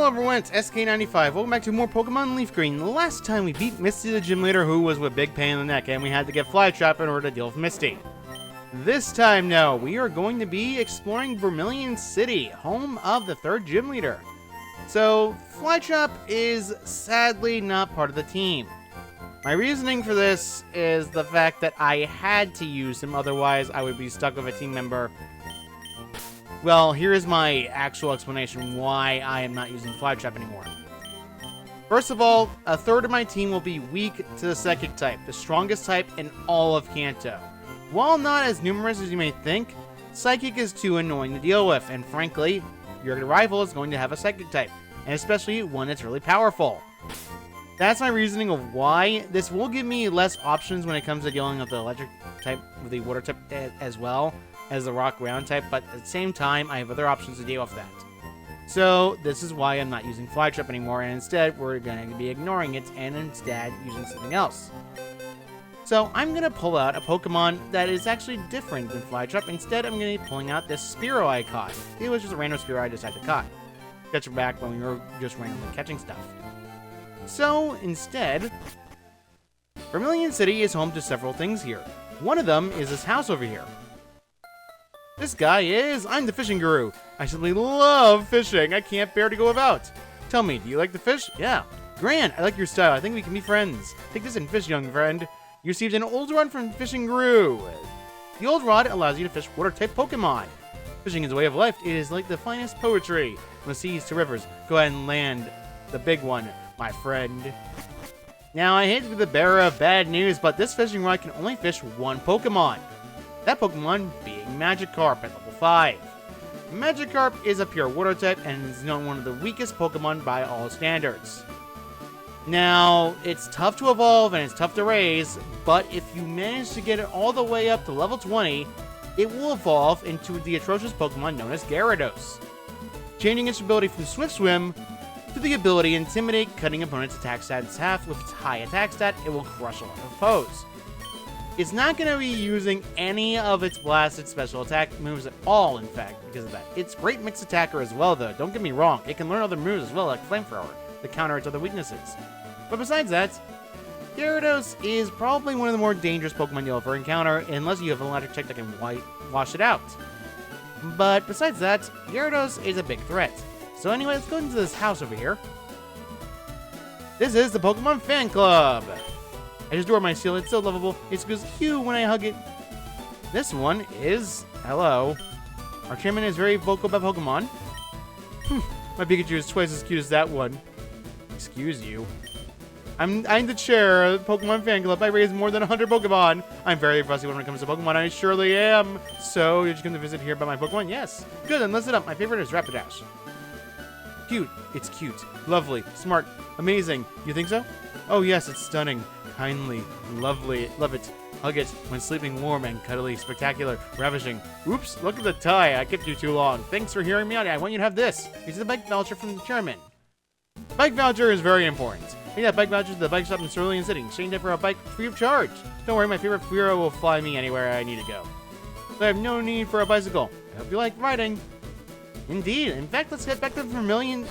everyone, it's SK95. Welcome back to more Pokemon LeafGreen. The last time we beat Misty the gym leader, who was with big pain in the neck, and we had to get Flytrap in order to deal with Misty. This time, no, we are going to be exploring Vermilion City, home of the third gym leader. So, Flytrap is sadly not part of the team. My reasoning for this is the fact that I had to use him, otherwise I would be stuck with a team member. Well, here's my actual explanation why I am not using Flytrap anymore. First of all, a third of my team will be weak to the Psychic type, the strongest type in all of Kanto. While not as numerous as you may think, Psychic is too annoying to deal with, and frankly, your rival is going to have a Psychic type, and especially one that's really powerful. That's my reasoning of why. This will give me less options when it comes to dealing with the Electric type, with the Water type as well as the Rock Ground type, but at the same time, I have other options to deal with that. So, this is why I'm not using Flytrap anymore, and instead, we're going to be ignoring it, and instead, using something else. So, I'm going to pull out a Pokemon that is actually different than Flytrap. Instead, I'm going to be pulling out this Spearow I caught. It was just a random Spearow I decided to catch it back when we were just randomly catching stuff. So, instead, Vermilion City is home to several things here. One of them is this house over here. This guy is... I'm the fishing guru. I simply love fishing. I can't bear to go without. Tell me, do you like to fish? Yeah. Grand, I like your style. I think we can be friends. Take this and fish, young friend. You received an old rod from Fishing Guru. The old rod allows you to fish water-type Pokemon. Fishing is a way of life. It is like the finest poetry. From the seas to rivers. Go ahead and land the big one, my friend. Now, I hate to be the bearer of bad news, but this fishing rod can only fish one Pokemon. That Pokemon being Magikarp at level 5. Magikarp is a pure water type and is known one of the weakest Pokemon by all standards. Now, it's tough to evolve and it's tough to raise, but if you manage to get it all the way up to level 20, it will evolve into the atrocious Pokemon known as Gyarados. Changing its ability from Swift Swim to the ability Intimidate, cutting opponents' attack stats in half. With its high attack stat, it will crush a lot of foes. It's not going to be using any of its blasted special attack moves at all, in fact, because of that. It's a great mixed attacker as well, though. Don't get me wrong. It can learn other moves as well, like Flamethrower, to counter its other weaknesses. But besides that, Gyarados is probably one of the more dangerous Pokemon you'll ever encounter, unless you have an electric type that can wash it out. But besides that, Gyarados is a big threat. So anyway, let's go into this house over here. This is the Pokemon Fan Club. I just adore my seal. It's so lovable. It goes cute when I hug it. This one is... Hello. Our chairman is very vocal about Pokemon. My Pikachu is twice as cute as that one. Excuse you. I'm the chair of the Pokemon Fan Club. I raise more than 100 Pokemon. I'm very fussy when it comes to Pokemon. I surely am. So, did you come to visit here about my Pokemon? Yes. Good, then listen up. My favorite is Rapidash. Cute. It's cute. Lovely. Smart. Amazing. You think so? Oh, yes, it's stunning. Kindly. Lovely. Love it. Hug it. When sleeping warm and cuddly. Spectacular. Ravishing. Oops, look at the tie. I kept you too long. Thanks for hearing me out. I want you to have this. This is the bike voucher from the chairman. Bike voucher is very important. Take that bike voucher to the bike shop in Cerulean City. Exchange it for a bike free of charge. Don't worry, my favorite Fearow will fly me anywhere I need to go. So I have no need for a bicycle. I hope you like riding. Indeed. In fact, let's get back to Vermilion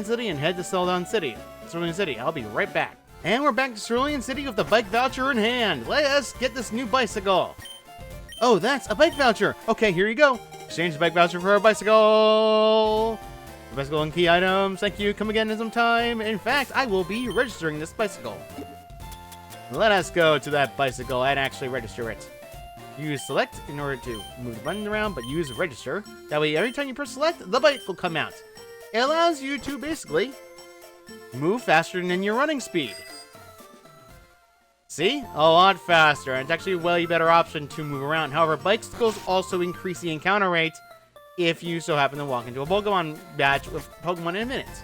City and head to Cerulean City. I'll be right back. And we're back to Cerulean City with the bike voucher in hand. Let us get this new bicycle. Oh, that's a bike voucher. Okay, here you go. Exchange the bike voucher for a bicycle. The bicycle and key items. Thank you. Come again in some time. In fact, I will be registering this bicycle. Let us go to that bicycle and actually register it. Use select in order to move the button around, but use register. That way, every time you press select, the bike will come out. It allows you to basically move faster than your running speed. See? A lot faster, and it's actually a way better option to move around. However, bicycles also increase the encounter rate if you so happen to walk into a Pokemon batch with Pokemon in a minute.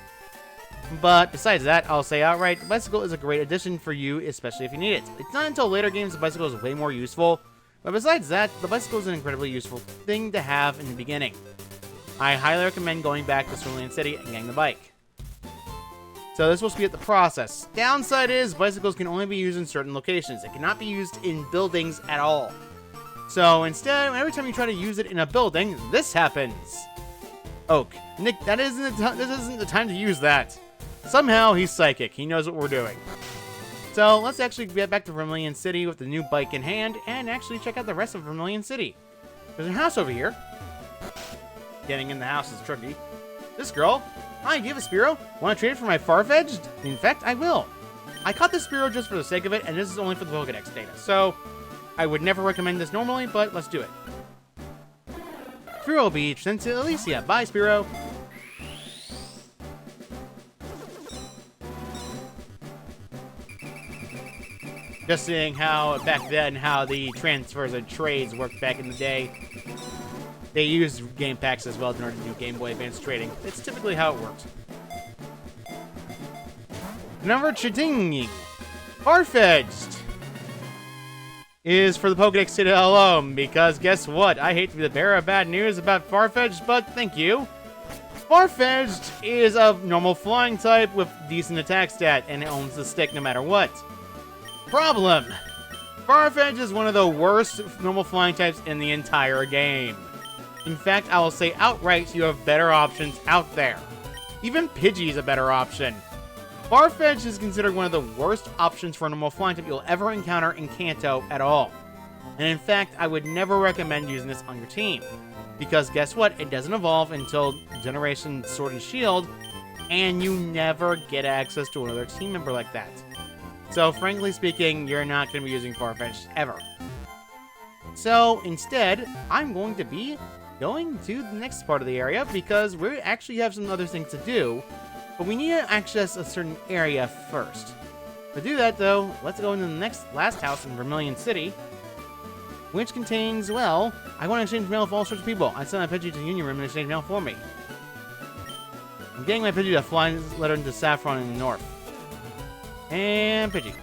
But besides that, I'll say outright, the bicycle is a great addition for you, especially if you need it. It's not until later games the bicycle is way more useful, but besides that, the bicycle is an incredibly useful thing to have in the beginning. I highly recommend going back to Cerulean City and getting the bike. So this will speed up the process. Downside is, bicycles can only be used in certain locations. It cannot be used in buildings at all. So instead, every time you try to use it in a building, this happens. Oak. Nick, this isn't the time to use that. Somehow, he's psychic. He knows what we're doing. So, let's actually get back to Vermilion City with the new bike in hand and actually check out the rest of Vermilion City. There's a house over here. Getting in the house is tricky. This girl. Hi, do you have a Spearow? Want to trade it for my Farfetch'd? In fact, I will. I caught this Spearow just for the sake of it, and this is only for the Pokédex data. So, I would never recommend this normally, but let's do it. Spearow will be sent to Alicia. Bye, Spearow. Just seeing how, back then, how the transfers and trades worked back in the day. They used game packs as well in order to do Game Boy Advance trading. It's typically how it works. Number Chiding. Farfetch'd is for the Pokédex data alone, because guess what? I hate to be the bearer of bad news about Farfetch'd, but thank you. Farfetch'd is of normal flying type with decent attack stat, and it owns the stick no matter what. Problem. Farfetch'd is one of the worst normal flying types in the entire game. In fact, I will say outright you have better options out there. Even Pidgey is a better option. Farfetch'd is considered one of the worst options for a normal flying type you'll ever encounter in Kanto at all. And in fact, I would never recommend using this on your team. Because guess what? It doesn't evolve until Generation Sword and Shield, and you never get access to another team member like that. So, frankly speaking, you're not going to be using Farfetch'd ever. So, instead, I'm going to be going to the next part of the area because we actually have some other things to do, but we need to access a certain area first. To do that, though, let's go into the last house in Vermilion City, which contains, well, I want to exchange mail with all sorts of people. I sent my Pidgey to the Union Room and exchange mail for me. I'm getting my Pidgey to fly this letter into Saffron in the north. And Pidgey.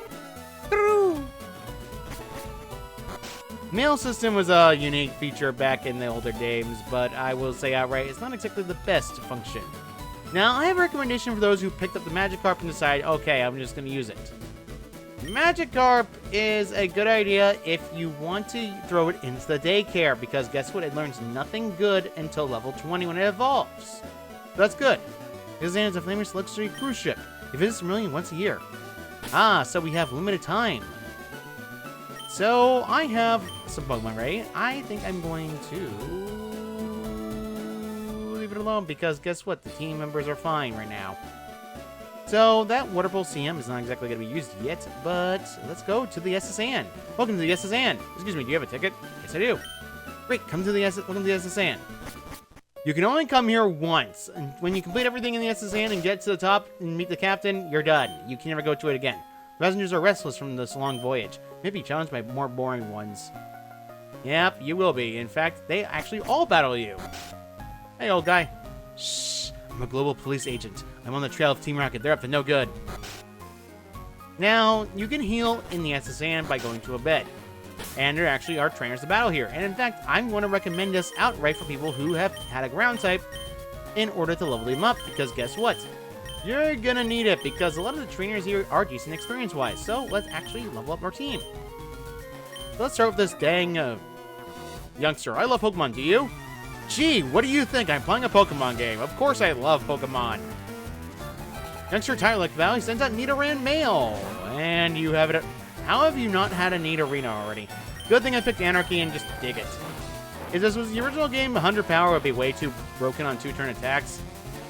Mail system was a unique feature back in the older games, but I will say outright, it's not exactly the best function. Now, I have a recommendation for those who picked up the Magikarp and decide, okay, I'm just going to use it. Magikarp is a good idea if you want to throw it into the daycare, because guess what? It learns nothing good until level 20 when it evolves. So that's good. This is a famous luxury cruise ship. It visits Vermilion once a year. Ah, so we have limited time. So, I have some Pokemon ready. I think I'm going to leave it alone because guess what? The team members are fine right now. So, that Water Pulse CM is not exactly going to be used yet, but let's go to the SSN. Welcome to the SSN. Excuse me, do you have a ticket? Yes, I do. Great, welcome to the SSN. You can only come here once, and when you complete everything in the SSN and get to the top and meet the captain, you're done. You can never go to it again. Passengers are restless from this long voyage. Maybe challenged by more boring ones. Yep, you will be. In fact, they actually all battle you. Hey, old guy. Shh, I'm a global police agent. I'm on the trail of Team Rocket. They're up to no good. Now, you can heal in the SSN by going to a bed. And there actually are trainers to battle here. And in fact, I'm going to recommend this outright for people who have had a ground type in order to level them up. Because guess what? You're gonna need it because a lot of the trainers here are decent experience-wise. So let's actually level up our team. So let's start with this dang youngster. I love Pokemon, do you? Gee, what do you think? I'm playing a Pokemon game. Of course I love Pokemon. Youngster Tyler Valley sends out Nidoran mail. And you have it. How have you not had a Nidorino already? Good thing I picked Anarchy and just dig it. If this was the original game, 100 power would be way too broken on 2-turn attacks.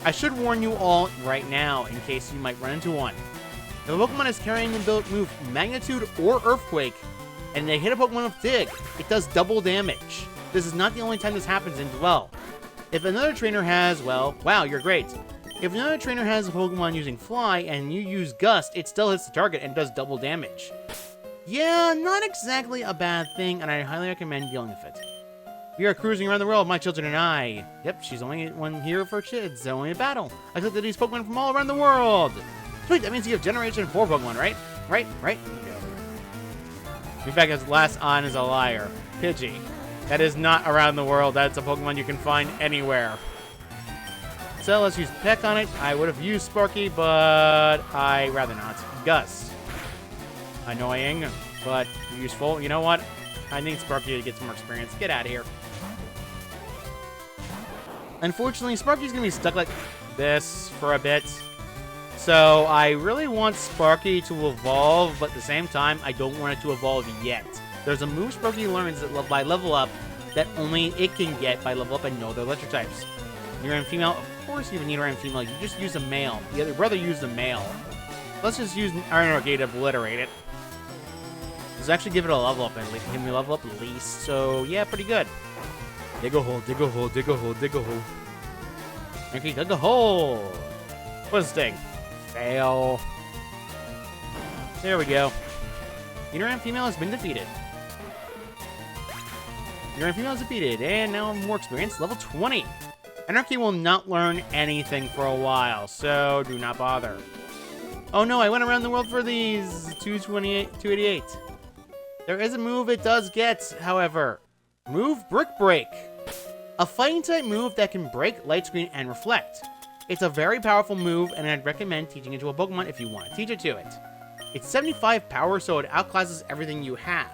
I should warn you all right now in case you might run into one. If a Pokemon is carrying the built move Magnitude or Earthquake, and they hit a Pokemon with Dig, it does double damage. This is not the only time this happens in Dwell. If another trainer has, well, wow, you're great. If another trainer has a Pokemon using Fly and you use Gust, it still hits the target and does double damage. Yeah, not exactly a bad thing, and I highly recommend dealing with it. We are cruising around the world, my children and I. Yep, she's only one here for kids, only a battle. I collected these Pokemon from all around the world. Sweet, that means you have Generation 4 Pokemon, right? Right? In fact, his last on is a liar. Pidgey. That is not around the world. That's a Pokemon you can find anywhere. So let's use Peck on it. I would have used Sparky, but I rather not. Gus. Annoying, but useful. You know what? I need Sparky to get some more experience. Get out of here. Unfortunately, Sparky's gonna be stuck like this for a bit. So I really want Sparky to evolve, but at the same time, I don't want it to evolve yet. There's a move Sparky learns that by level up that only it can get by level up and no other electric types. Neither and female, of course you neither and female, you just use a male. You'd rather use the male. Let's just use Anarchy to obliterate it. Let's actually give it a level up and give me a level up at least. So yeah, pretty good. Dig a hole, dig a hole, dig a hole, dig a hole. Okay, dig a hole. What's this thing? Fail. There we go. Uterine female has been defeated. Uterine female is defeated, and now more experience, level 20. Anarchy will not learn anything for a while, so do not bother. Oh no, I went around the world for these 288. There is a move it does get, however. Move Brick Break. A fighting type move that can break, light screen, and reflect. It's a very powerful move, and I'd recommend teaching it to a Pokemon if you want to teach it to it. It's 75 power, so it outclasses everything you have.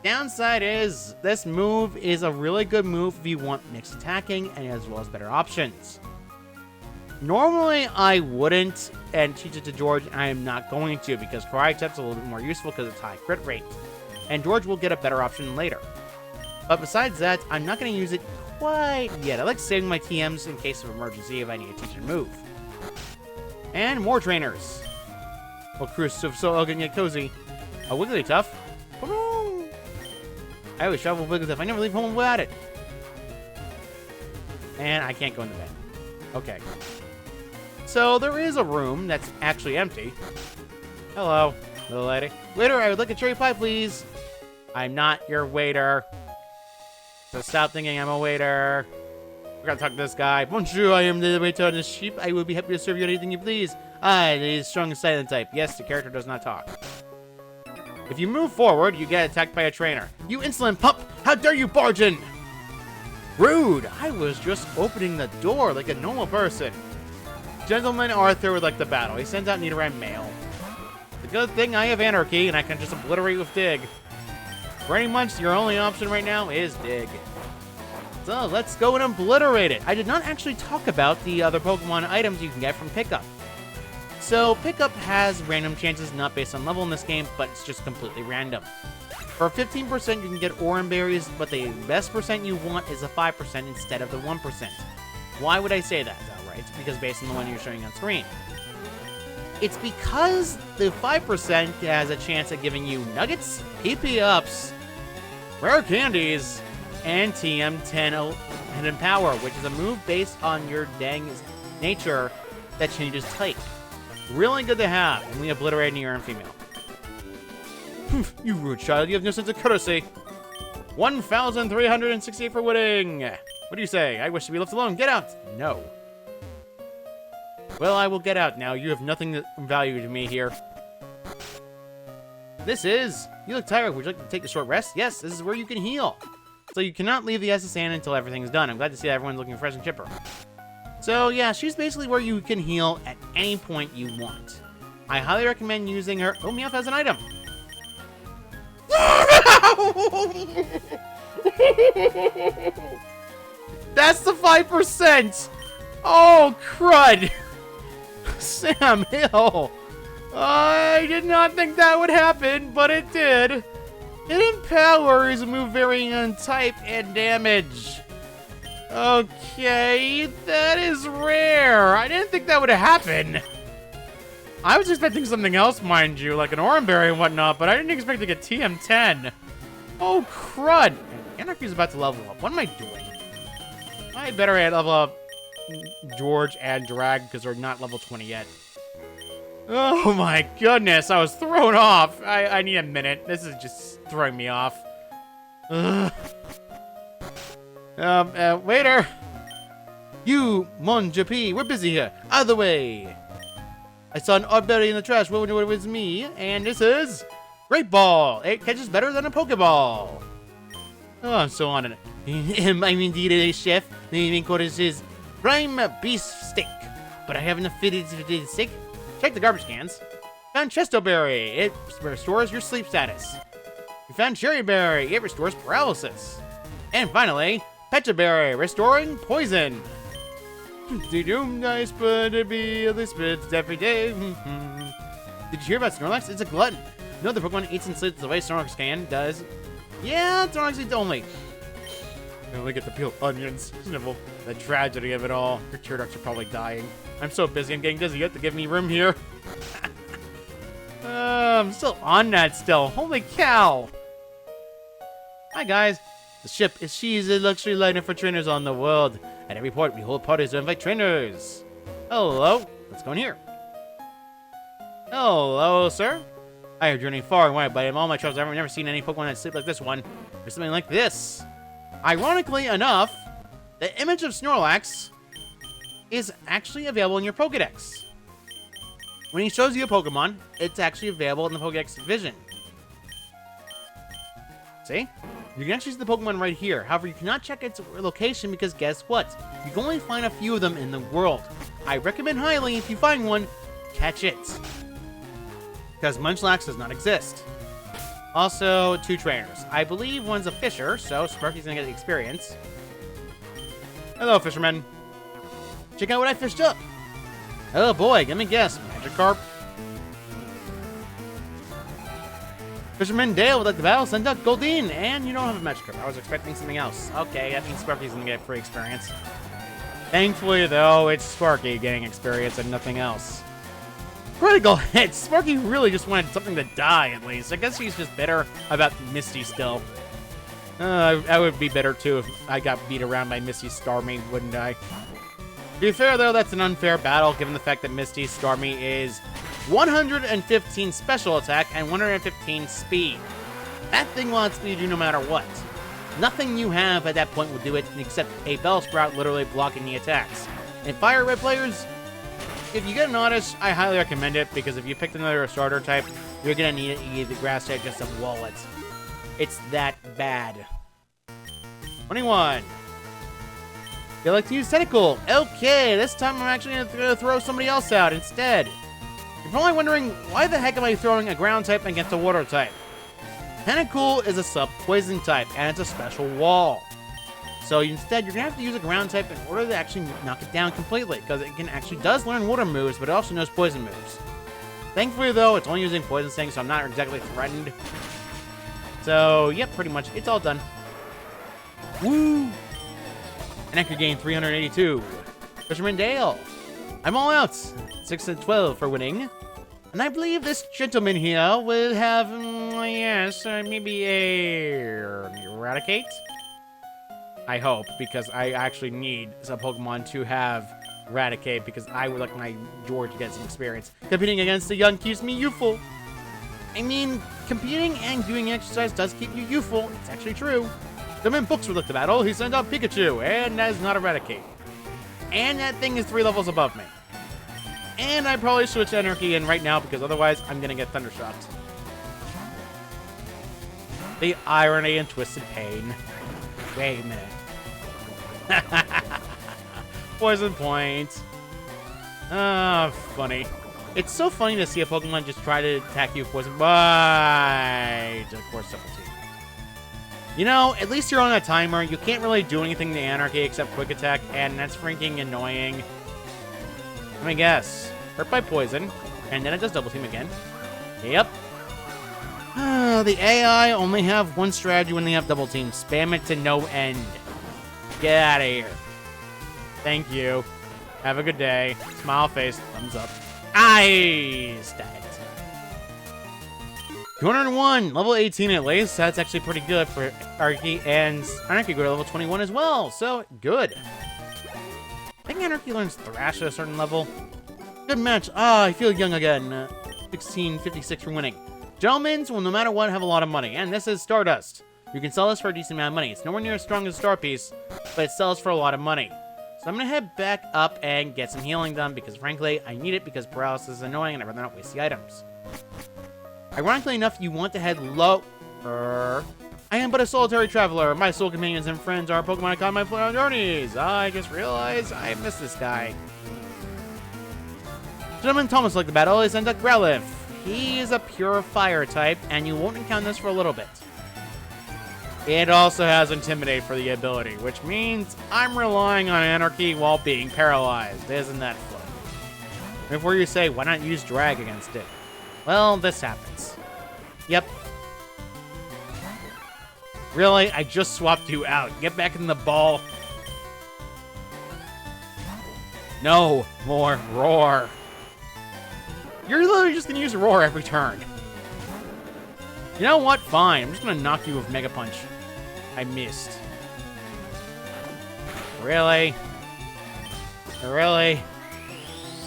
Downside is, this move is a really good move if you want mixed attacking, and as well as better options. Normally, I wouldn't and teach it to George, and I am not going to, because Karate Chop's a little bit more useful because it's high crit rate. And George will get a better option later. But besides that, I'm not going to use it quite yet. I like saving my TMs in case of emergency if I need to teach a move. And more trainers. Well, Chris, so I'll get cozy. A Wigglytuff. I always travel with Wigglytuff. I never leave home without it. And I can't go in the bed. Okay. So there is a room that's actually empty. Hello, little lady. Waiter, I would like a cherry pie, please. I'm not your waiter. So stop thinking I'm a waiter. We're gonna talk to this guy. Bonjour, I am the waiter on this sheep. I will be happy to serve you anything you please. I is strong and silent type. Yes, the character does not talk. If you move forward, you get attacked by a trainer. You insolent pup! How dare you barge in! Rude! I was just opening the door like a normal person. Gentleman Arthur would like the battle. He sends out Nidoran Mail. The good thing I have Anarchy, and I can just obliterate with Dig. Pretty much your only option right now is Dig. So let's go and obliterate it. I did not actually talk about the other Pokemon items you can get from Pickup. So Pickup has random chances not based on level in this game, but it's just completely random. For 15% you can get Oran Berries, but the best percent you want is a 5% instead of the 1%. Why would I say that? Right? Because based on the one you're showing on screen. It's because the 5% has a chance of giving you Nuggets, PP Ups, Rare Candies, and TM10 Hidden Power, which is a move based on your Dang's nature that changes type. Really good to have, and we obliterate an Uran female. You rude child, you have no sense of courtesy. 1,368 for winning. What do you say? I wish to be left alone. Get out. No. Well, I will get out now. You have nothing of value to me here. This is... You look tired. Would you like to take a short rest? Yes, this is where you can heal. So you cannot leave the SSN until everything's done. I'm glad to see that everyone's looking fresh and chipper. So yeah, she's basically where you can heal at any point you want. I highly recommend using her... Oh, Meowth has an item. That's the 5%! Oh, crud! Sam Hill! I did not think that would happen, but it did. Hidden Power is a move varying on type and damage. Okay, that is rare. I didn't think that would happen. I was expecting something else, mind you, like an Oranberry and whatnot, but I didn't expect to get TM10. Oh, crud. Anarchy's about to level up. What am I doing? I better level up George and Drag because they're not level 20 yet. Oh my goodness, I was thrown off. I need a minute. This is just throwing me off. Waiter! You, Mon JP, we're busy here. Out of the way! I saw an Oddberry in the trash. What was me? And this is... Great Ball! It catches better than a Pokeball. Oh, I'm so on it. I'm indeed a chef. The main course is prime beef steak. But I haven't fitted the steak. Check the garbage cans. Found Chestoberry. It restores your sleep status. We found Cherryberry. It restores paralysis. And finally, Pecha Berry, restoring poison. Nice, but it be at least bits every day. Did you hear about Snorlax? It's a glutton. You know the Pokemon eats and sleeps the way Snorlax does? Yeah, Snorlax eats only. I only get to peel onions. Snivel. The tragedy of it all. Your tear ducts are probably dying. I'm so busy, I'm getting dizzy. You have to give me room here. I'm still on that still. Holy cow. Hi, guys. The ship is She's a luxury liner for trainers on the world. At every port, we hold parties to invite trainers. Hello. Let's go in here. Hello, sir. I have journeyed far and wide, but in all my travels, I've never seen any Pokemon that sleep like this one. Or something like this. Ironically enough, the image of Snorlax is actually available in your Pokedex. When he shows you a Pokemon, it's actually available in the Pokedex Vision. See? You can actually see the Pokemon right here. However, you cannot check its location because guess what? You can only find a few of them in the world. I recommend highly, if you find one, catch it. Because Munchlax does not exist. Also, 2 trainers. I believe one's a fisher, so Sparky's gonna get the experience. Hello, fisherman. Check out what I fished up. Oh boy, let me guess. Magikarp. Fisherman Dale would like the battle. Send out Goldeen. And you don't have a Magikarp. I was expecting something else. Okay, that means Sparky's gonna get free experience. Thankfully, though, it's Sparky getting experience and nothing else. Critical hit! Sparky really just wanted something to die, at least. I guess he's just bitter about Misty still. I would be bitter, too, if I got beat around by Misty Starmie, wouldn't I? To be fair, though, that's an unfair battle, given the fact that Misty Starmie is 115 special attack and 115 speed. That thing will outspeed you no matter what. Nothing you have at that point will do it, except a Bellsprout literally blocking the attacks. And Fire Red players, if you get an Oddish, I highly recommend it, because if you picked another starter type, you're going to need to eat the grass type just to wall it. It's that bad. 21. They like to use Tentacle. Okay, this time I'm actually going to throw somebody else out instead. You're probably wondering, why the heck am I throwing a ground type against a water type? Tentacle is a sub-poison type, and it's a special wall. So instead, you're going to have to use a ground type in order to actually knock it down completely, because it actually does learn water moves, but it also knows poison moves. Thankfully, though, it's only using Poison Sting, so I'm not exactly threatened. So, yep, pretty much. It's all done. Woo! And I could gain 382. Fisherman Dale. I'm all out. 6 and 12 for winning. And I believe this gentleman here will have, maybe a Eradicate? I hope, because I actually need some Pokemon to have Eradicate, because I would like my George to get some experience. Competing against the young keeps me youthful. I mean, competing and doing exercise does keep you youthful. It's actually true. The man Books would look the battle. He sent out Pikachu, and that is not Eradicate. And that thing is 3 levels above me. And I probably switch Anarchy in right now, because otherwise I'm going to get Thundershocked. The irony and twisted pain. Wait a minute. Poison Point. Ah, funny. It's so funny to see a Pokemon just try to attack you with Poison. But of course, Double Team. You know, at least you're on a timer. You can't really do anything to Anarchy except Quick Attack, and that's freaking annoying. Let me guess. Hurt by Poison, and then it does Double Team again. Yep. The AI only have one strategy when they have Double Team. Spam it to no end. Get out of here. Thank you. Have a good day. Smile face. Thumbs up. I stacked. 201. Level 18 at least. That's actually pretty good for Anarchy. And Anarchy go to level 21 as well. So, good. I think Anarchy learns Thrash at a certain level. Good match. I feel young again. 1656 for winning. Gentlemen's will no matter what have a lot of money. And this is Stardust. You can sell this for a decent amount of money. It's nowhere near as strong as Star Piece, but it sells for a lot of money. So I'm going to head back up and get some healing done because, frankly, I need it because paralysis is annoying and I'd rather not waste the items. Ironically enough, you want to head lower. I am but a solitary traveler. My sole companions and friends are Pokemon I caught my journeys. I just realized I missed this guy. Gentleman Thomas like the battle is sent up Growlithe. He is a pure fire type, and you won't encounter this for a little bit. It also has Intimidate for the ability, which means I'm relying on Anarchy while being paralyzed. Isn't that fun? Before you say, why not use Drag against it? Well, this happens. Yep. Really? I just swapped you out. Get back in the ball. No more Roar. You're literally just going to use Roar every turn. You know what? Fine. I'm just going to knock you with Mega Punch. I missed. Really? Really?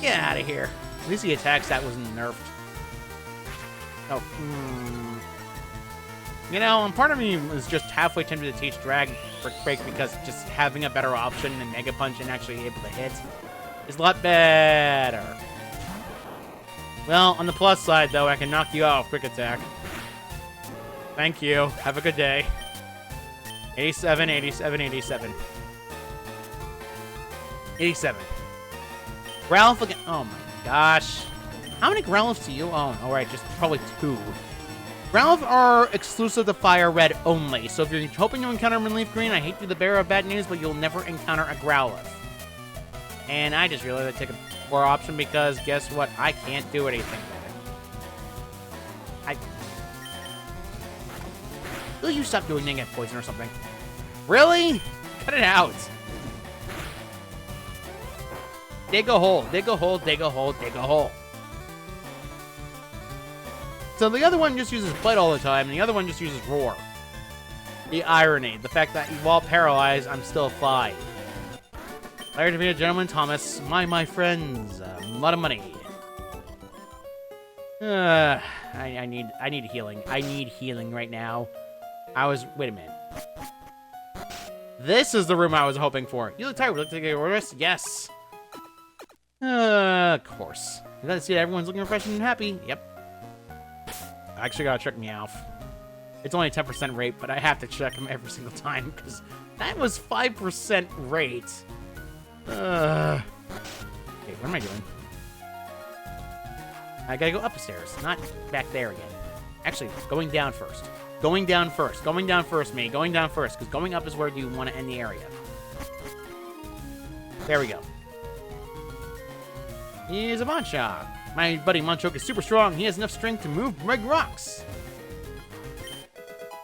Get out of here. At least the attack stat wasn't nerfed. Oh, You know, and part of me was just halfway tempted to teach Drag for Break because just having a better option than Mega Punch and actually able to hit is a lot better. Well, on the plus side, though, I can knock you out with Quick Attack. Thank you. Have a good day. 87, 87, 87. 87. Ralph again. Oh my gosh. How many Growliths do you own? Alright, just probably 2. Growlithe are exclusive to Fire Red only, so if you're hoping to encounter them in Leaf Green, I hate to be the bearer of bad news, but you'll never encounter a Growlithe. And I just realized I took a poor option because guess what? I can't do anything with it. Will you stop doing negative poison or something? Really? Cut it out. Dig a hole, dig a hole, dig a hole, dig a hole. So the other one just uses Blight all the time, and the other one just uses Roar. The irony, the fact that while paralyzed, I'm still fine. Later to be a gentleman, Thomas. My friends, a lot of money. I need healing. I need healing right now. Wait a minute. This is the room I was hoping for. You look tired. Would you like to get your rest? Yes. Of course. You gotta see that everyone's looking refreshed and happy. Yep. I actually gotta check Meowth. It's only a 10% rate, but I have to check him every single time because that was 5% rate. Okay, what am I doing? I gotta go up the stairs, not back there again. Actually, going down first. Going down first. Going down first, me. Going down first, because going up is where you want to end the area. There we go. He's a Machop. My buddy Monchoke is super strong. He has enough strength to move big rocks.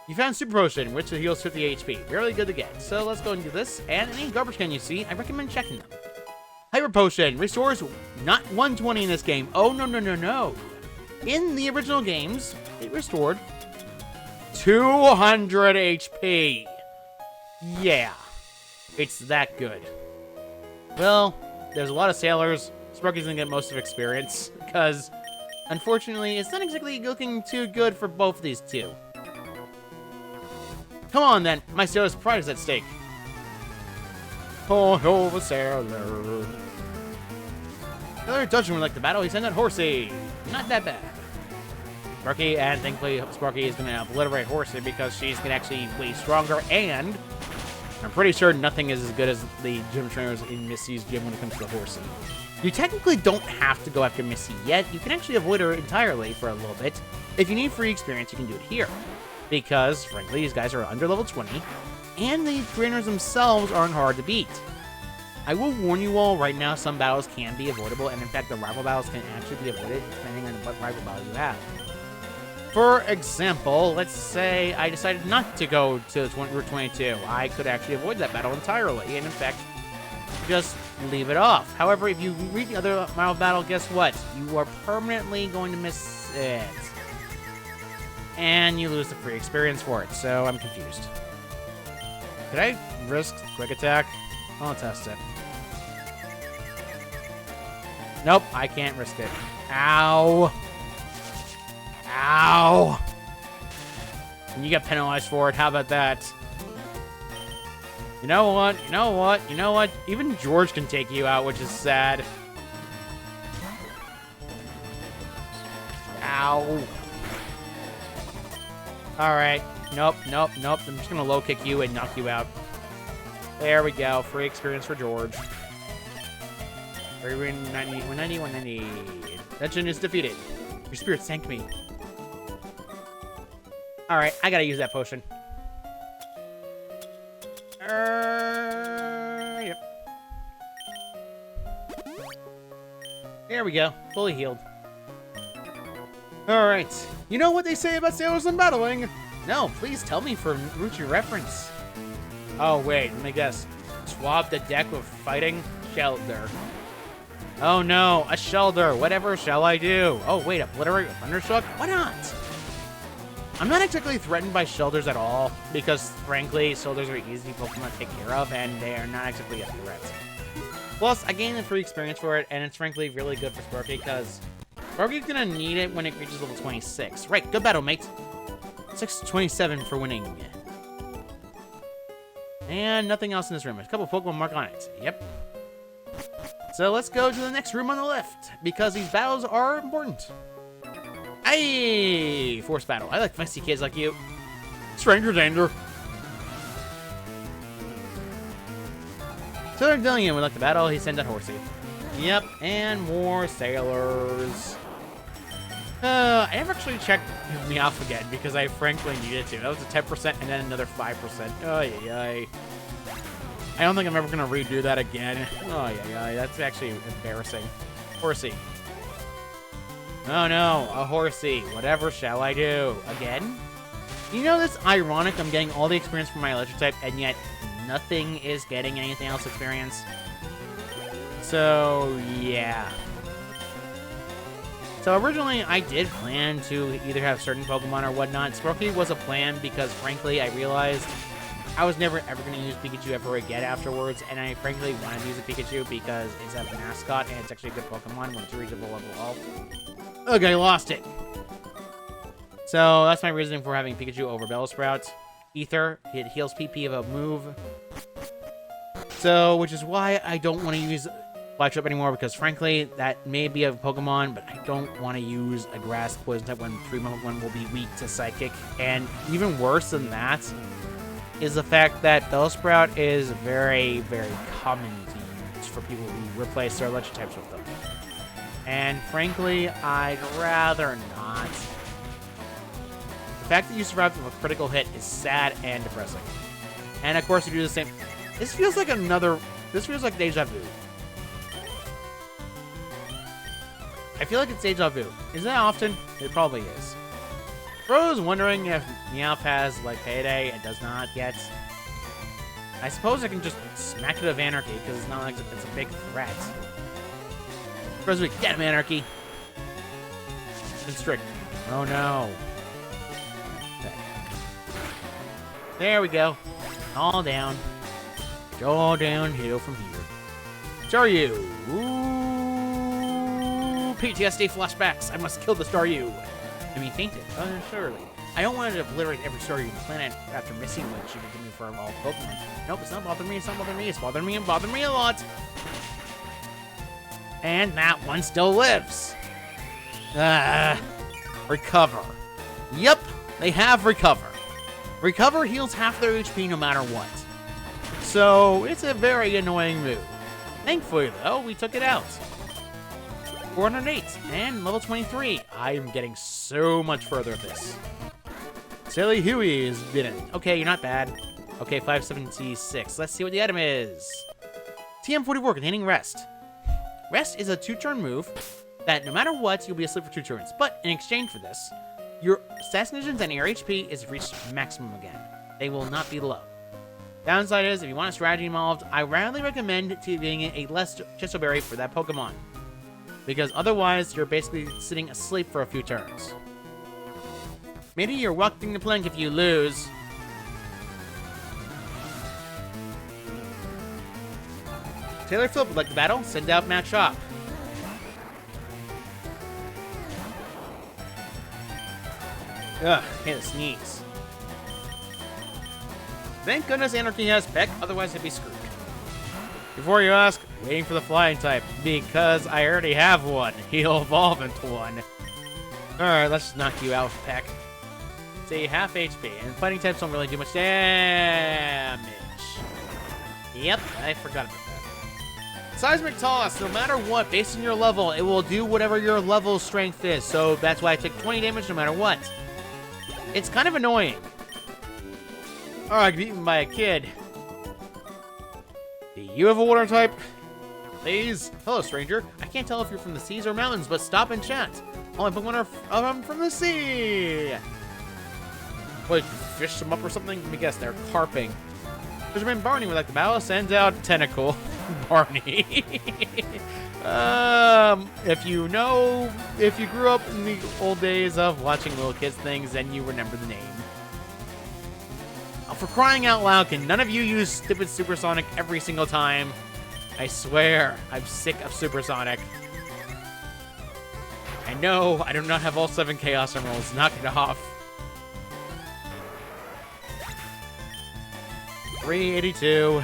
You found Super Potion, which heals 50 HP. Really good to get. So let's go and do this. And any garbage can you see, I recommend checking them. Hyper Potion restores not 120 in this game. Oh, no, no, no, no. In the original games, it restored 200 HP. Yeah. It's that good. Well, there's a lot of sailors. Sparky's gonna get most of experience, because, unfortunately, it's not exactly looking too good for both of these two. Come on, then. My sailor's pride is at stake. Oh, the sailor. Another dungeon would like the battle. He sent out Horsey. Not that bad. Sparky, and thankfully, Sparky is going to obliterate Horsey because she's going to actually way stronger, and I'm pretty sure nothing is as good as the gym trainers in Missy's gym when it comes to Horsey. You technically don't have to go after Missy yet. You can actually avoid her entirely for a little bit. If you need free experience, you can do it here. Because, frankly, these guys are under level 20, and the trainers themselves aren't hard to beat. I will warn you all, right now, some battles can be avoidable, and in fact, the rival battles can actually be avoided, depending on what rival battle you have. For example, let's say I decided not to go to Route 22. I could actually avoid that battle entirely, and in fact, just leave it off. However, if you read the other rival battle, guess what? You are permanently going to miss it. And you lose the free experience for it, so I'm confused. Could I risk Quick Attack? I'll test it. Nope, I can't risk it. Ow! Ow! And you get penalized for it, how about that? You know what? You know what? You know what? Even George can take you out, which is sad. Ow! Alright. Nope, nope, nope. I'm just gonna low kick you and knock you out. There we go. Free experience for George. 190, 190, 190. Dungeon is defeated. Your spirits thank me. Alright, I gotta use that potion. Yep. There we go. Fully healed. Alright. You know what they say about sailors and battling? No, please tell me for future reference. Oh, wait. Let me guess. Swap the deck with fighting Shelter. Oh, no. A Shelter. Whatever shall I do? Oh, wait. Obliterate with Thundershock? Why not? I'm not exactly threatened by Shelters at all, because, frankly, Shelters are easy Pokemon to take care of, and they are not exactly a threat. Plus, I gained a free experience for it, and it's frankly really good for Sparky, because Sparky's gonna need it when it reaches level 26. Right, good battle, mate. 627 for winning. And nothing else in this room. There's a couple Pokemon mark on it. Yep. So let's go to the next room on the left, because these battles are important. Hey! Force battle. I like feisty kids like you. Stranger danger. Southern Dillion would like the battle. He sent out Horsey. Yep, and more sailors. I never actually checked me off again because I frankly needed to. That was a 10% and then another 5%. Oh, yeah. I don't think I'm ever gonna redo that again. Oh, yeah. That's actually embarrassing. Horsey. Oh no, a Horsey. Whatever shall I do? Again? You know, it's ironic I'm getting all the experience from my electric type, and yet nothing is getting anything else experience. So, yeah. So originally, I did plan to either have certain Pokemon or whatnot. Sparky was a plan because, frankly, I realized I was never ever going to use Pikachu ever again afterwards, and I frankly wanted to use a Pikachu because it's a mascot, and it's actually a good Pokemon when it's reachable level 12. Okay, I lost it. So that's my reasoning for having Pikachu over Bellsprout. Ether, it heals PP of a move. So, which is why I don't want to use Flash Up anymore, because frankly, that may be a Pokemon, but I don't want to use a Grass Poison type when 3-1 will be weak to Psychic. And even worse than that is the fact that Bellsprout is very, very common to use for people who replace their electric types with them. And frankly, I'd rather not. The fact that you survived with a critical hit is sad and depressing. And of course, you do the same. This feels like deja vu. I feel like it's deja vu. Is that often? It probably is. Bro's wondering if Meowth has, like, Payday and does not yet. I suppose I can just smack it of Anarchy, because it's not like it's a big threat. Bro's like, get him, Anarchy! Constrict. Oh no. Okay. There we go. All down. All downhill from here. Staryu! Ooh, PTSD flashbacks. I must kill the Staryu. I mean, fainted. Oh, surely. I don't want to obliterate every Staryu on the planet after missing one she did to me for all Pokemon. Nope, it's not bothering me. It's not bothering me. It's bothering me and bothering me a lot. And that one still lives. Recover. Yep, they have Recover. Recover heals half their HP no matter what. So, it's a very annoying move. Thankfully, though, we took it out. 408 and level 23. I am getting so much further at this. Silly Huey is bitten. Okay, you're not bad. Okay, 576. Let's see what the item is. TM44 containing Rest. Rest is a 2-turn move that no matter what, you'll be asleep for 2 turns. But in exchange for this, your Assassinations and your HP is reached maximum again. They will not be low. Downside is, if you want a strategy involved, I rarely recommend giving it a less Chiso Berry for that Pokemon. Because otherwise, you're basically sitting asleep for a few turns. Maybe you're walking the plank if you lose. Taylor Flip would like the battle. Send out Matt Shop. Ugh, can't sneeze. Thank goodness Anarchy has Peck, otherwise I'd be screwed. Before you ask, waiting for the flying type, because I already have one. He'll evolve into one. Alright, let's just knock you out with Peck. See, half HP, and fighting types don't really do much damage. Yep, I forgot about that. Seismic Toss, no matter what, based on your level, it will do whatever your level strength is, so that's why I take 20 damage no matter what. It's kind of annoying. Alright, beaten by a kid. Do you have a water type? Please? Hello, stranger. I can't tell if you're from the seas or mountains, but stop and chat. All my Pokemon are from the sea. What, did you fish them up or something? Let me guess, they're carping. Fisherman Barney would like to battle. Sends out Tentacle. Barney. If you grew up in the old days of watching little kids things, then you remember the name. Oh, for crying out loud, can none of you use stupid Supersonic every single time? I swear, I'm sick of Supersonic. I know, I do not have all 7 Chaos Emeralds. Knock it off. 382.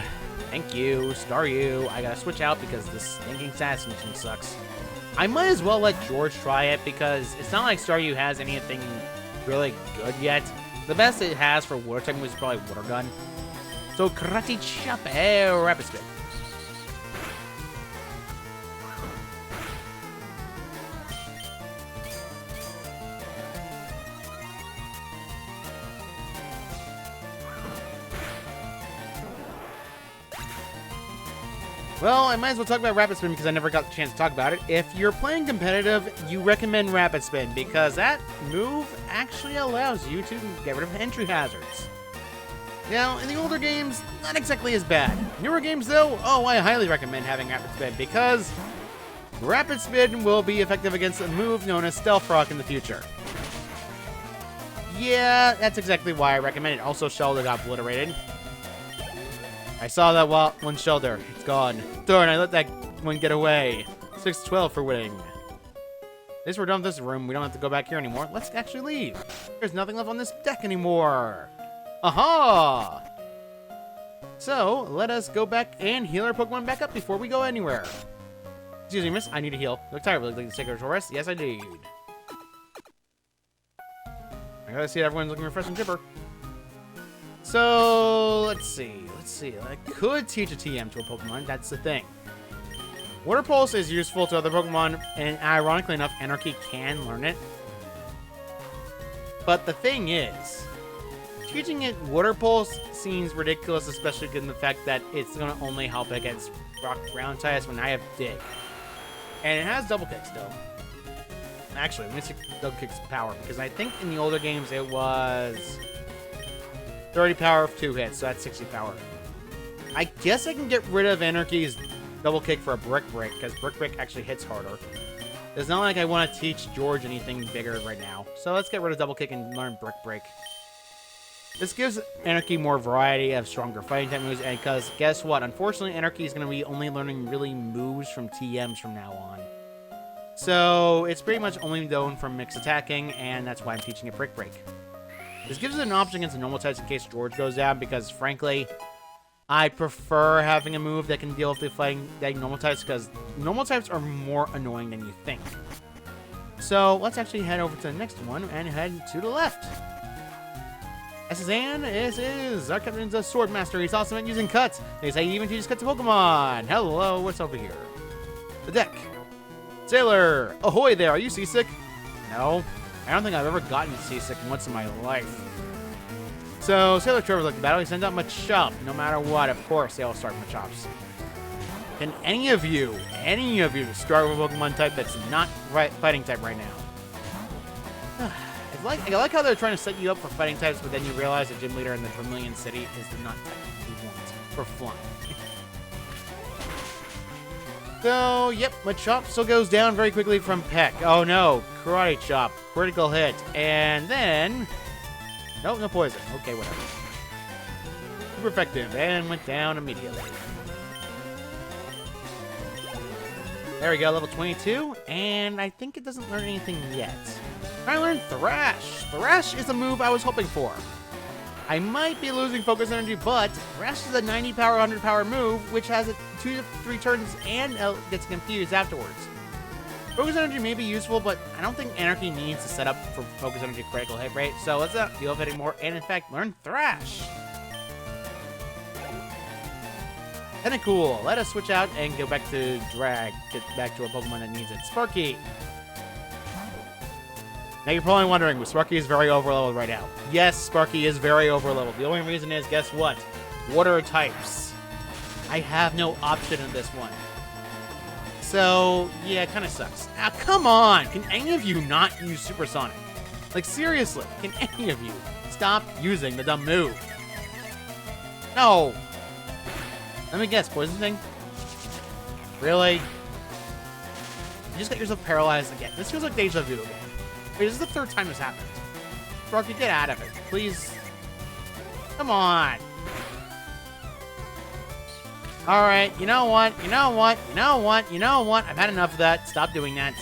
Thank you. Staryu. I gotta switch out because this stinking status mission sucks. I might as well let George try it because it's not like Staryu has anything really good yet. The best it has for water type was probably Water Gun. So, Karate Chop, Rapid Spin. Well, I might as well talk about Rapid Spin because I never got the chance to talk about it. If you're playing competitive, you recommend Rapid Spin because that move actually allows you to get rid of entry hazards. Now, in the older games, not exactly as bad. Newer games, though, I highly recommend having Rapid Spin because Rapid Spin will be effective against a move known as Stealth Rock in the future. Yeah, that's exactly why I recommend it. Also, Shelter got obliterated. I saw that one Shelter. It's gone. Darn, I let that one get away. 6-12 for winning. At least we're done with this room. We don't have to go back here anymore. Let's actually leave. There's nothing left on this deck anymore. Aha! So, let us go back and heal our Pokemon back up before we go anywhere. Excuse me, miss. I need to heal. Look tired. Would you like to take a short rest? Yes, I do. I gotta see if everyone's looking refreshed and chipper. So, let's see. I could teach a TM to a Pokemon. That's the thing. Water Pulse is useful to other Pokemon, and ironically enough, Anarchy can learn it. But the thing is, teaching it Water Pulse seems ridiculous, especially given the fact that it's going to only help against Rock Ground types when I have Dig. And it has Double Kick still. Actually, let me see Double Kick's power, because I think in the older games it was 30 power of 2 hits, so that's 60 power. I guess I can get rid of Anarchy's Double Kick for a Brick Break, because Brick Break actually hits harder. It's not like I want to teach George anything bigger right now. So let's get rid of Double Kick and learn Brick Break. This gives Anarchy more variety of stronger fighting type moves, and because guess what? Unfortunately, Anarchy is going to be only learning really moves from TMs from now on. So it's pretty much only known from mixed attacking, and that's why I'm teaching it Brick Break. This gives it an option against the normal types in case George goes down, because frankly, I prefer having a move that can deal with the fighting normal types, because normal types are more annoying than you think. So let's actually head over to the next one and head to the left. This is Ann. This is our captain's a sword master. He's awesome at using cuts. They say he even teaches cuts to Pokemon. Hello, what's over here? The deck. Sailor, ahoy there. Are you seasick? No. I don't think I've ever gotten seasick once in my life. So, Sailor Trevor's like the battle. He sends out Machop. No matter what, of course, they all start Machops. Can any of you start with a Pokemon type that's not fighting type right now? I like how they're trying to set you up for fighting types, but then you realize the gym leader in the Vermilion City is the not type you want for flying. So, yep, Machop still goes down very quickly from Peck. Oh no, Karate Chop, critical hit, and then... Nope, no poison. Okay, whatever. Super effective, and went down immediately. There we go, level 22, and I think it doesn't learn anything yet. I learned Thrash. Thrash is a move I was hoping for. I might be losing focus energy, but Thrash is a 90 power, 100 power move, which has it 2 to 3 turns and gets confused afterwards. Focus energy may be useful, but I don't think Anarchy needs to set up for focus energy critical hit rate, so let's not deal with it anymore, and in fact, learn Thrash. Kinda cool. Let us switch out and go back to Drag. Get back to a Pokemon that needs it. Sparky! Now you're probably wondering, Sparky is very overleveled right now. Yes, Sparky is very overleveled. The only reason is, guess what? Water types. I have no option in this one. So, yeah, it kind of sucks. Ah, come on! Can any of you not use Supersonic? Like, seriously, can any of you stop using the dumb move? No! Let me guess, poison thing? Really? You just got yourself paralyzed again. This feels like deja vu again. Wait, this is the third time this happened. Sparky, get out of it, please. Come on. Alright, you know what? You know what? You know what? You know what? I've had enough of that. Stop doing that.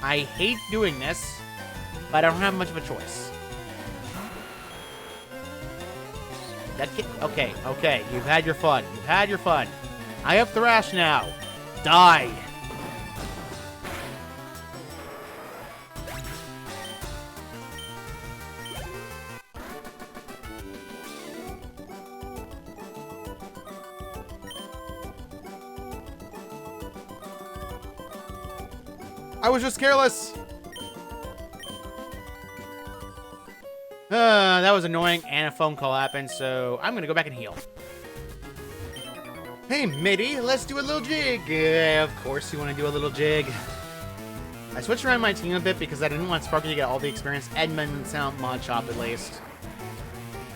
I hate doing this, but I don't have much of a choice. That kid. Okay, okay. You've had your fun. You've had your fun. I have Thrash now. Die. I was just careless. That was annoying, and a phone call happened, so I'm gonna go back and heal. Hey, matey, let's do a little jig. Of course you want to do a little jig. I switched around my team a bit because I didn't want Sparky to get all the experience. Edmund Sound Mod Shop, at least.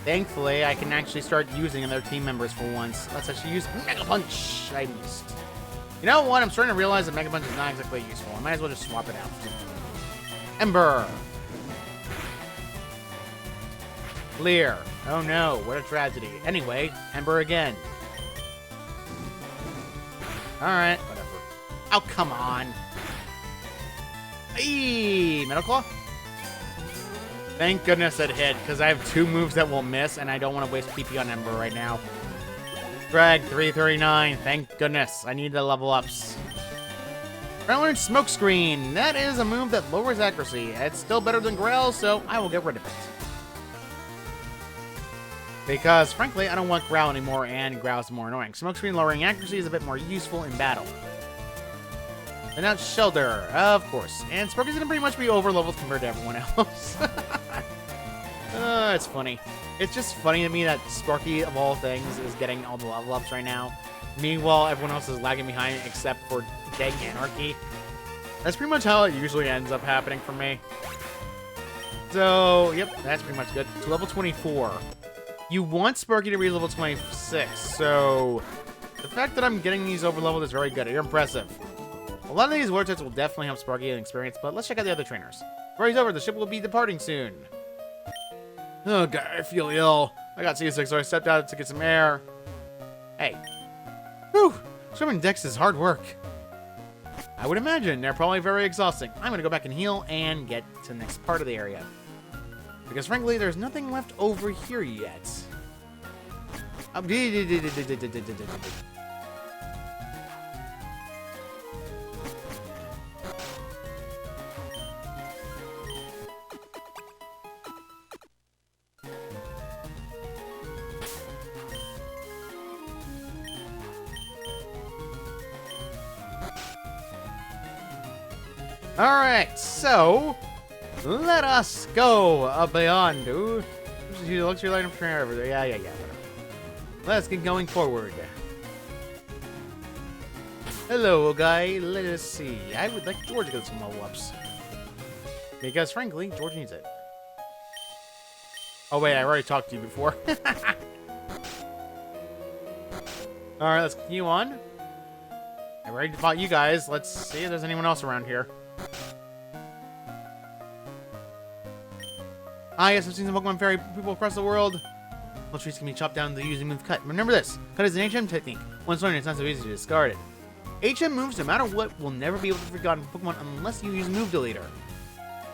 Thankfully, I can actually start using their team members for once. Let's actually use Mega Punch. I missed. You know what? I'm starting to realize that Mega Punch is not exactly useful. I might as well just swap it out. Ember. Leer. Oh no, what a tragedy. Anyway, Ember again. Alright, whatever. Oh, come on. Eee, Metal Claw? Thank goodness it hit, because I have two moves that will miss, and I don't want to waste PP on Ember right now. Drag 339, thank goodness. I need the level ups. I learned Smoke Screen. That is a move that lowers accuracy. It's still better than Growl, so I will get rid of it. Because, frankly, I don't want Growl anymore, and Growl's more annoying. Smoke Screen lowering accuracy is a bit more useful in battle. And now Shelter, of course. And Sparky's gonna pretty much be over-leveled compared to everyone else. It's funny. It's just funny to me that Sparky, of all things, is getting all the level ups right now. Meanwhile, everyone else is lagging behind except for Dang Anarchy. That's pretty much how it usually ends up happening for me. So, yep, that's pretty much good. To level 24. You want Sparky to be level 26, so the fact that I'm getting these over-leveled is very good. You're impressive. A lot of these war types will definitely help Sparky in experience, but let's check out the other trainers. Story's over. The ship will be departing soon. Oh, God, I feel ill. I got seasick, so I stepped out to get some air. Hey. Whew. Swimming decks is hard work. I would imagine. They're probably very exhausting. I'm going to go back and heal and get to the next part of the area. Because, frankly, there's nothing left over here yet. Alright, so let us go beyond. Ooh, luxury light for everything. Yeah, whatever. Let's get going forward. Hello, guy. Let us see. I would like George to get some level ups. Because, frankly, George needs it. Oh, wait, I already talked to you before. Alright, let's continue on. I already fought you guys. Let's see if there's anyone else around here. Ah, yes, I've seen some Pokemon Fairy people across the world. All trees can be chopped down to use the move Cut. Remember this. Cut is an HM technique. Once learned, it's not so easy to discard it. HM moves, no matter what, will never be able to be forgotten from Pokemon unless you use Move Deleter.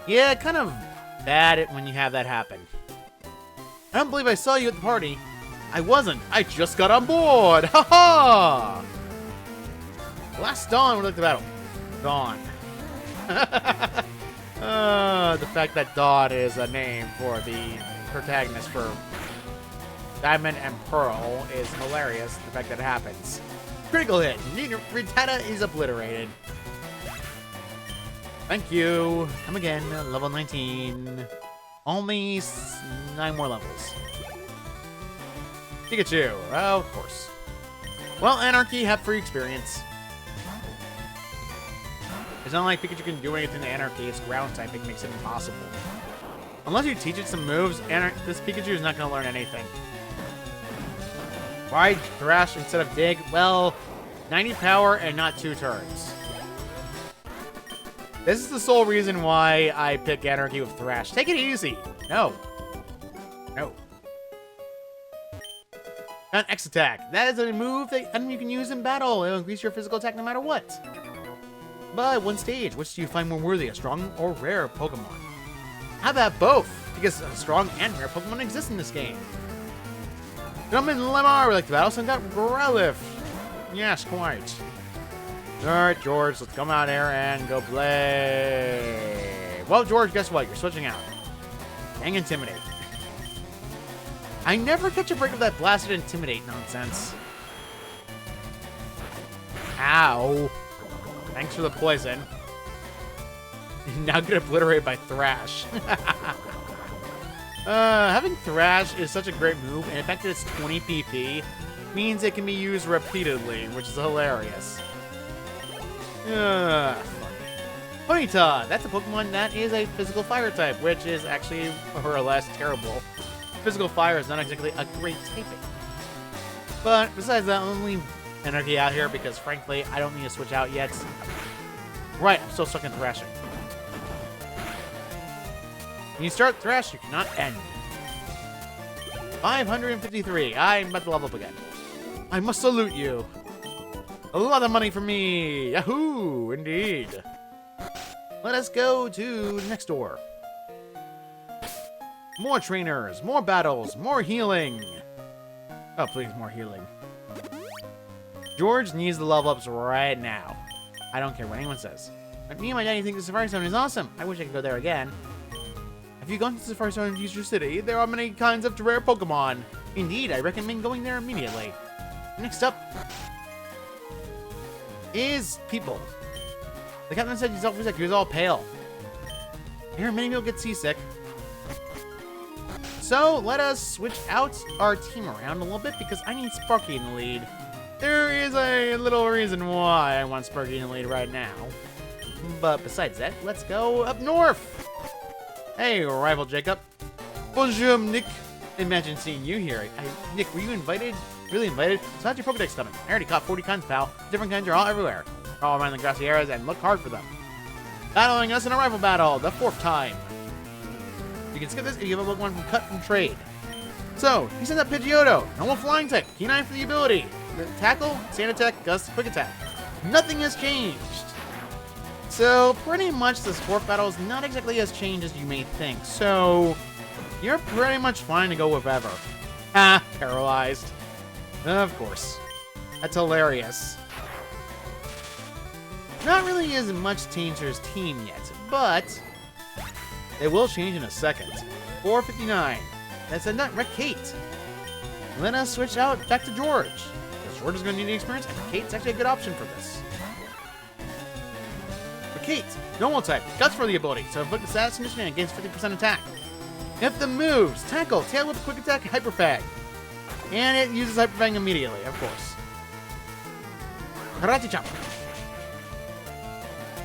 Yeah, kind of bad when you have that happen. I don't believe I saw you at the party. I wasn't. I just got on board. Ha-ha! Last Dawn would like the battle. Dawn. The fact that Dawn is a name for the protagonist for Diamond and Pearl is hilarious. The fact that it happens. Critical hit. Rattata is obliterated. Thank you. Come again. Level 19. Only 9 more levels. Pikachu. Oh, of course. Well, Anarchy, have free experience. It's not like Pikachu can do anything to Anarchy. Its ground typing makes it impossible. Unless you teach it some moves, this Pikachu is not going to learn anything. Why Thrash instead of Dig? Well, 90 power and not 2 turns. This is the sole reason why I pick Anarchy with Thrash. Take it easy. No. No. An X attack. That is a move that enemy can use in battle. It'll increase your physical attack no matter what. But one stage, which do you find more worthy, a strong or rare Pokemon? How about both? Because strong and rare Pokemon exist in this game. Gentlemen, Lemar would like to battle, so I've got Growlithe. Yes, quite. Alright, George, let's come out here and go play. Well, George, guess what? You're switching out. Dang Intimidate. I never catch a break of that blasted Intimidate nonsense. Ow. Thanks for the poison. Now get obliterated by Thrash. Having Thrash is such a great move, and the fact that it's 20 PP means it can be used repeatedly, which is hilarious. Ponyta! That's a Pokemon that is a physical fire type, which is actually more or less terrible. Physical fire is not exactly a great typing. But besides that, I'll leave Energy out here because, frankly, I don't need to switch out yet. Right, I'm still stuck in Thrashing. When you start Thrash, you cannot end. 553. I'm about to level up again. I must salute you. A lot of money for me. Yahoo! Indeed. Let us go to next door. More trainers, more battles, more healing. Oh, please, more healing. George needs the level ups right now. I don't care what anyone says. But me and my daddy think the Safari Zone is awesome. I wish I could go there again. Have you gone to the Safari Zone in Future City? There are many kinds of rare Pokemon. Indeed, I recommend going there immediately. Next up is people. The captain said he's always like he was all pale. Here, many people get seasick. So let us switch out our team around a little bit because I need Sparky in the lead. There is a little reason why I want Sparky in the lead right now. But besides that, let's go up north. Hey, rival Jacob. Bonjour, Nick. Imagine seeing you here. Nick, were you invited? Really invited? So how's your Pokedex coming? I already caught 40 kinds, pal. Different kinds are all everywhere. All around the grassy areas and look hard for them. Battling us in a rival battle, the 4th time. You can skip this if you have a Pokemon from Cut and Trade. So, he sent out Pidgeotto, normal flying type, Keen-Eye for the ability, the Tackle, Sand Attack, Gust, Quick Attack. Nothing has changed. So, pretty much this 4th battle is not exactly as changed as you may think. So, you're pretty much fine to go with ever. Ah, paralyzed. Of course. That's hilarious. Not really as much change to his team yet, but it will change in a second. 459. That's a nut. Kate. Let us switch out back to George. Because George is going to need the experience, and Kate's actually a good option for this. For Kate, normal type, guts for the ability, so inflict the status condition and gains 50% attack. If the moves, tackle, tail whip, quick attack, hyper fang. And it uses hyper fang immediately, of course. Karate chop.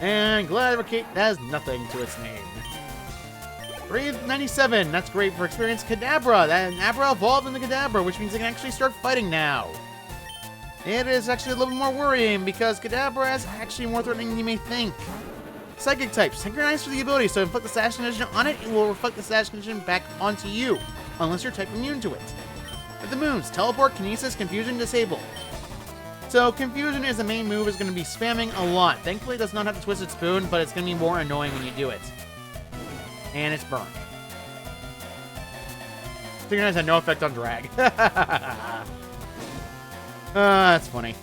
And Gladivocate has nothing to its name. 397, that's great for experience. Kadabra, that Abra evolved into Kadabra, which means it can actually start fighting now. It is actually a little more worrying because Kadabra is actually more threatening than you may think. Psychic type, synchronize for the ability, so inflict the status condition on it, it will reflect the status condition back onto you, unless you're type immune to it. With the moves, teleport, kinesis, confusion, disable. So confusion is the main move, is going to be spamming a lot. Thankfully it does not have the Twisted Spoon, but it's going to be more annoying when you do it. And it's burn. Synchronize had no effect on drag. That's funny.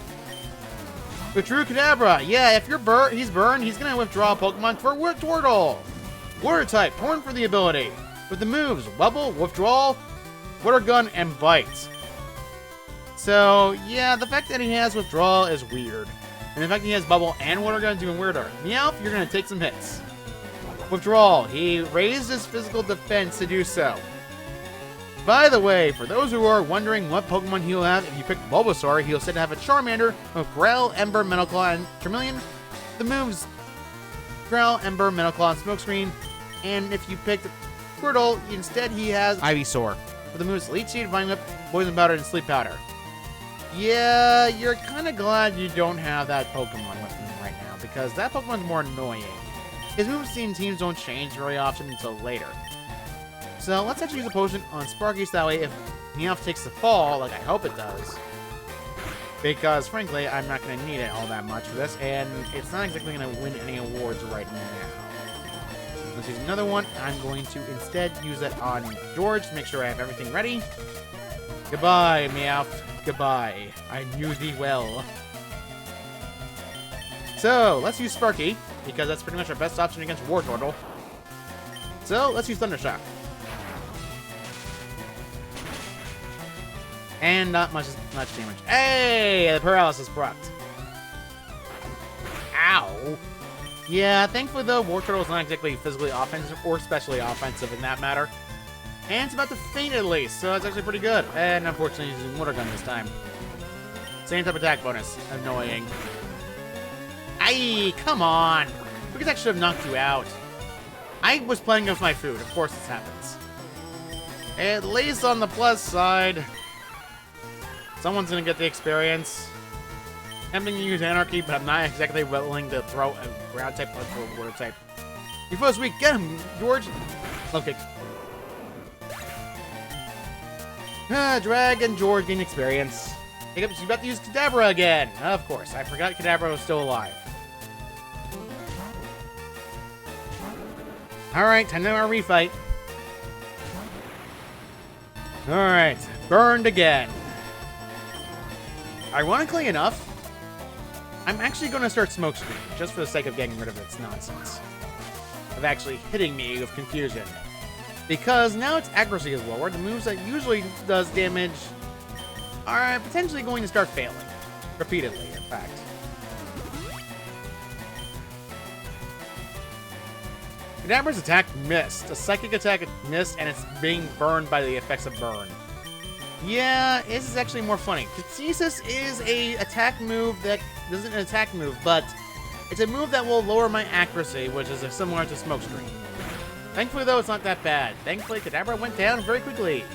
With True Kadabra, yeah, if he's burned, he's going to withdraw a Pokemon for Twirtle. Water type, Torn for the ability. With the moves, Wobble, Withdrawal, Water Gun, and Bite. So, yeah, the fact that he has Withdrawal is weird. And the fact that he has Bubble and Water Gun is even weirder. Meowth, you're going to take some hits. Withdrawal, he raised his physical defense to do so. By the way, for those who are wondering what Pokemon he'll have, if you pick Bulbasaur, he'll said to have a Charmander with Growl, Ember, Metal Claw, and Charmeleon. The moves Growl, Ember, Metal Claw, and Smokescreen. And if you picked Squirtle, instead he has Ivysaur with the moves Leech Seed, Vine Whip, Poison Powder, and Sleep Powder. Yeah, you're kind of glad you don't have that Pokemon with him right now, because that Pokemon's more annoying. His moves and teams don't change very often until later. So let's actually use a potion on Sparky, so that way if Meowth takes the fall, like I hope it does, because frankly, I'm not going to need it all that much for this, and it's not exactly going to win any awards right now. Let's use another one. I'm going to instead use it on George to make sure I have everything ready. Goodbye, Meowth. Goodbye. I knew thee well. So, let's use Sparky, because that's pretty much our best option against Wartortle. So, let's use Thundershock. And not much damage. Hey! The paralysis procced. Ow! Yeah, thankfully though, Wartortle's not exactly physically offensive or specially offensive in that matter. And it's about to faint at least, so that's actually pretty good. And unfortunately, using Water Gun this time. Same type of attack bonus. Annoying. Aye, come on! Because that should have knocked you out. I was playing with my food. Of course this happens. At least on the plus side, someone's gonna get the experience. I'm going to use Anarchy, but I'm not exactly willing to throw a ground type punch for a water type. Your first week, get him, George! Okay. Dragon George gain experience. Hiccups, you about to use Kadabra again. Of course, I forgot Kadabra was still alive. Alright, time to our refight. Alright, burned again. Ironically enough, I'm actually going to start Smokescreen, just for the sake of getting rid of its nonsense. Of actually hitting me with confusion. Because now its accuracy is lower, the moves that usually does damage are potentially going to start failing. Repeatedly, in fact. Kadabra's attack missed. A psychic attack missed, and it's being burned by the effects of burn. Yeah, this is actually more funny. Kinesis is a attack move that isn't an attack move, but it's a move that will lower my accuracy, which is similar to Smokescreen. Thankfully, though, it's not that bad. Thankfully, Kadabra went down very quickly.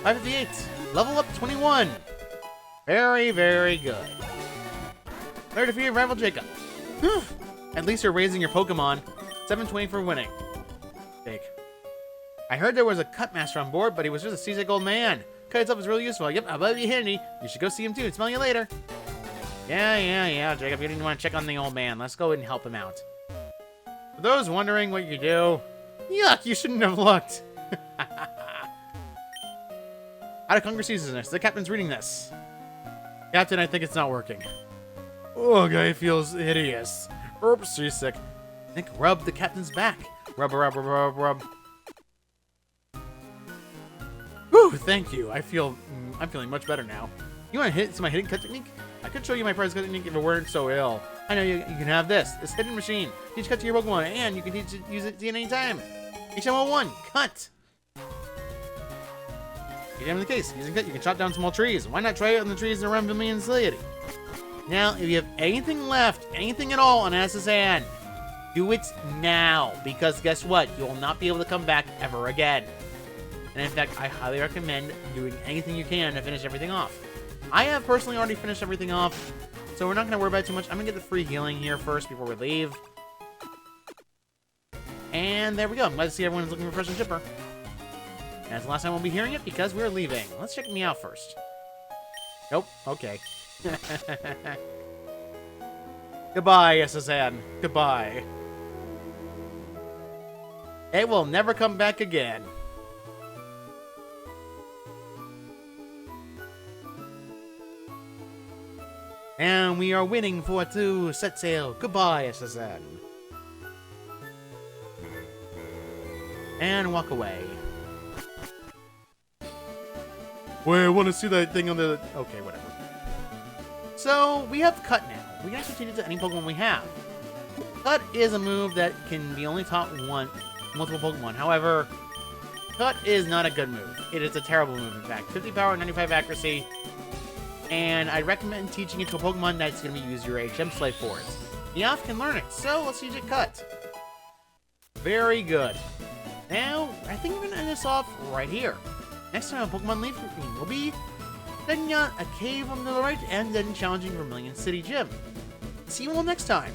558. Level up 21. Very, very good. Player defeated Rival Jacob. Whew. At least you're raising your Pokemon. 720 for winning. Big. I heard there was a cut master on board, but he was just a seasick old man. Cut itself is really useful. Yep, I'll be handy. You should go see him too. Smell you later. Yeah, Jacob. You didn't want to check on the old man. Let's go and help him out. For those wondering what you do, yuck, you shouldn't have looked. Out of Congress sees this. The captain's reading this. Captain, I think it's not working. Oh, guy feels hideous. Oops, she's sick. Nick, rub the captain's back. Rub, rub, rub, rub, rub. Whew, thank you. I'm feeling much better now. You want to hit my hidden cut technique? I could show you my prize cut technique if it weren't so ill. I know you can have this hidden machine. Teach cut to your Pokemon, and you can use it at any time. HM01, cut. In the case, using cut, you can chop down small trees. Why not try it on the trees around Vermilion City? Now, if you have anything left, anything at all on SSN, do it now, because guess what? You will not be able to come back ever again. And in fact, I highly recommend doing anything you can to finish everything off. I have personally already finished everything off, so we're not going to worry about it too much. I'm going to get the free healing here first before we leave. And there we go. I'm glad to see everyone's looking for fresh and chipper. And that's the last time we'll be hearing it because we're leaving. Let's check me out first. Nope. Okay. Goodbye, SSN. Goodbye. It will never come back again. And we are winning for 2 set sail. Goodbye, SSN. And walk away. Wait, I want to see that thing on the... Okay, whatever. So, we have Cut now. We can actually change it to any Pokemon we have. Cut is a move that can be only taught multiple Pokemon. However, Cut is not a good move. It is a terrible move, in fact. 50 power, 95 accuracy. And I recommend teaching it to a Pokemon that's going to be use your HM Slave for it. Neoth can learn it, so let's use it Cut. Very good. Now, I think we're going to end this off right here. Next time on Pokemon LeafGreen, we'll be checking out a cave on the right and then challenging Vermilion City Gym. See you all next time.